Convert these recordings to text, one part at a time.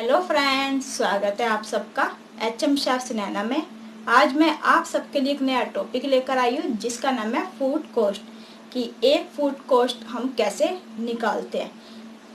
Hello friends, स्वागत है आप सबका HM शेफ सुनैना में। आज मैं आप सबके लिए एक नया टॉपिक लेकर आई हूँ जिसका नाम है फूड कॉस्ट। कि एक फूड कॉस्ट हम कैसे निकालते हैं।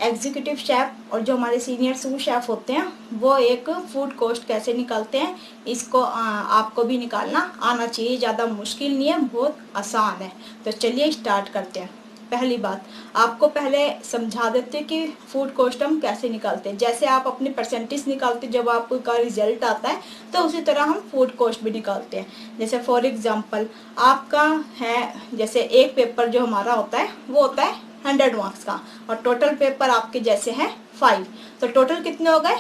एग्जीक्यूटिव शेफ और जो हमारे सीनियर सूप शेफ होते हैं वो एक फूड कॉस्ट कैसे निकालते हैं, इसको आपको भी निकालना आना चाहिए। ज़्यादा मुश्किल नहीं है, बहुत आसान है। तो चलिए स्टार्ट करते हैं। पहली बात, आपको पहले समझा देते हैं कि फूड कॉस्ट हम कैसे निकालते हैं। जैसे आप अपनी परसेंटेज निकालते हैं जब आपका रिजल्ट आता है, तो उसी तरह हम फूड कॉस्ट भी निकालते हैं। जैसे फॉर एग्जांपल आपका है, जैसे एक पेपर जो हमारा होता है वो होता है 100 मार्क्स का, और टोटल पेपर आपके जैसे हैं 5। तो टोटल कितने हो गए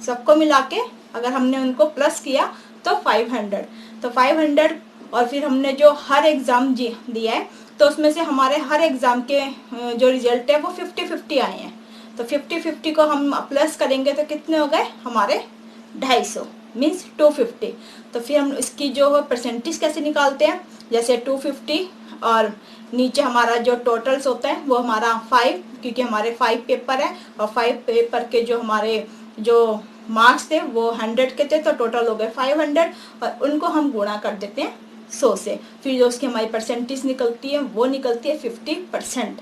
सबको मिला के, अगर हमने उनको प्लस किया तो 500। तो 500 और फिर हमने जो हर एग्ज़ाम दिया है तो उसमें से हमारे हर एग्ज़ाम के जो रिजल्ट है वो 50-50 आए हैं। तो 50-50 को हम प्लस करेंगे तो कितने हो गए हमारे 250 मीन्स 250। तो फिर हम इसकी जो परसेंटेज कैसे निकालते हैं, जैसे 250 और नीचे हमारा जो टोटल्स होता है वो हमारा 5, क्योंकि हमारे 5 पेपर है और 5 पेपर के जो हमारे जो मार्क्स थे वो 100 के थे, तो टोटल हो गए 500 और उनको हम गुणा कर देते हैं 100 से। फिर जो उसकी हमारी परसेंटेज निकलती है वो निकलती है 50%।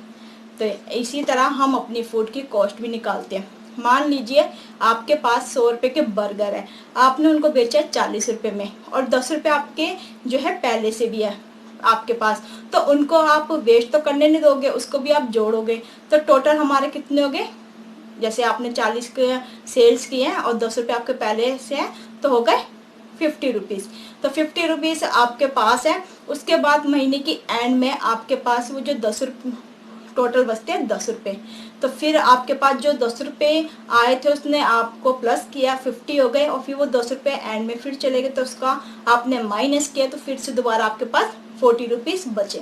तो इसी तरह हम अपनी फूड की कॉस्ट भी निकालते हैं। मान लीजिए आपके पास 100 रुपये के बर्गर है, आपने उनको बेचा है 40 रुपये में, और 10 रुपये आपके जो है पहले से भी है आपके पास, तो उनको आप वेस्ट तो करने नहीं दोगे, उसको भी आप जोड़ोगे। तो टोटल हमारे कितने हो गए, जैसे आपने 40 के सेल्स किए हैं और 10 रुपये आपके पहले से हैं, तो हो गए 50 रुपीज़। तो 50 रुपीज़ आपके पास है। उसके बाद महीने की एंड में आपके पास वो जो 10 रुपये टोटल बचते हैं 10 रुपये। तो फिर आपके पास जो 10 रुपये आए थे उसने आपको प्लस किया, 50 हो गए, और फिर वो 10 रुपये एंड में फिर चले गए, तो उसका आपने माइनस किया, तो फिर से दोबारा आपके पास 40 रुपीज़ बचे।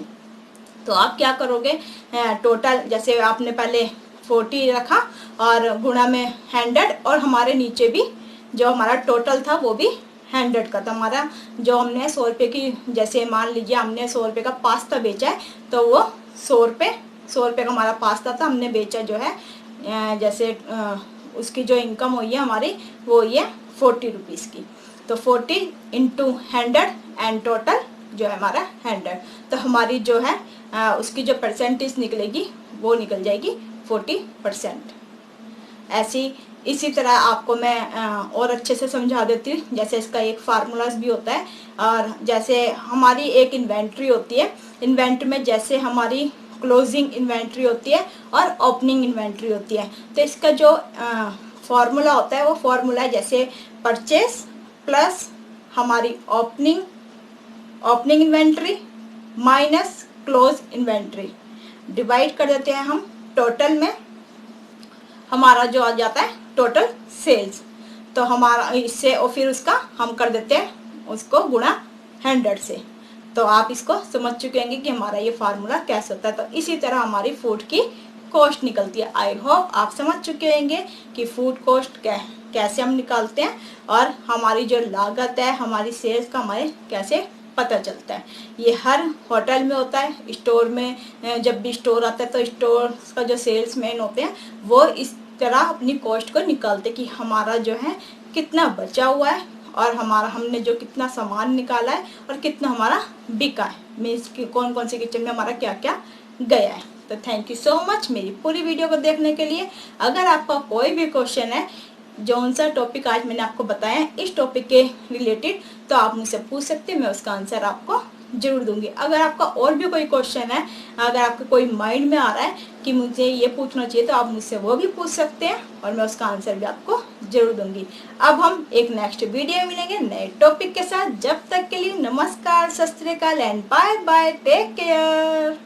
तो आप क्या करोगे, टोटल जैसे आपने पहले 40 रखा और गुणा में 100, और हमारे नीचे भी जो हमारा टोटल था वो भी 100 का था। हमारा जो हमने 100 रुपये की, जैसे मान लीजिए हमने 100 रुपये का पास्ता बेचा है, तो वो 100 रुपये का हमारा पास्ता था, हमने बेचा जो है जैसे उसकी जो इनकम हुई है हमारी वो हुई है 40 रुपीज़ की। तो 40 इंटू 100 एंड टोटल जो है हमारा 100। तो हमारी जो है उसकी जो परसेंटेज निकलेगी वो निकल जाएगी 40%। ऐसी इसी तरह आपको मैं और अच्छे से समझा देती हूँ। जैसे इसका एक फार्मूलाज भी होता है, और जैसे हमारी एक इन्वेंट्री होती है, इन्वेंट्री में जैसे हमारी क्लोजिंग इन्वेंट्री होती है और ओपनिंग इन्वेंट्री होती है। तो इसका जो फार्मूला होता है वो फार्मूला है जैसे परचेस प्लस हमारी opening inventory minus close inventory, divide कर देते हैं हम टोटल में, हमारा जो आ जाता है टोटल सेल्स। तो हमारा इससे और फिर उसका हम कर देते हैं उसको गुणा 100 से। तो आप इसको समझ चुके होंगे कि हमारा ये फार्मूला कैसे होता है। तो इसी तरह हमारी फूड की कॉस्ट निकलती है। आई होप आप समझ चुके होंगे कि फूड कॉस्ट कैसे हम निकालते हैं, और हमारी जो लागत है हमारी सेल्स का हमारे कैसे पता चलता है। ये हर होटल में होता है, स्टोर में जब भी स्टोर आता है तो स्टोर का जो सेल्समैन होते हैं वो इस तरह अपनी कॉस्ट को निकालते कि हमारा जो है कितना बचा हुआ है, और हमारा हमने जो कितना सामान निकाला है और कितना हमारा बिका है, मीन्स कि कौन कौन से किचन में हमारा क्या क्या गया है। तो थैंक यू सो मच मेरी पूरी वीडियो को देखने के लिए। अगर आपका कोई भी क्वेश्चन है, जो सा टॉपिक आज मैंने आपको बताया है इस टॉपिक के रिलेटेड, तो आप मुझसे पूछ सकते हैं, मैं उसका आंसर आपको जरूर दूंगी। अगर आपका और भी कोई क्वेश्चन है, अगर आपके कोई माइंड में आ रहा है कि मुझे ये पूछना चाहिए, तो आप मुझसे वो भी पूछ सकते हैं और मैं उसका आंसर भी आपको जरूर दूंगी। अब हम एक नेक्स्ट वीडियो में मिलेंगे नए टॉपिक के साथ। जब तक के लिए नमस्कार, सत श्री अकाल and bye bye, take care.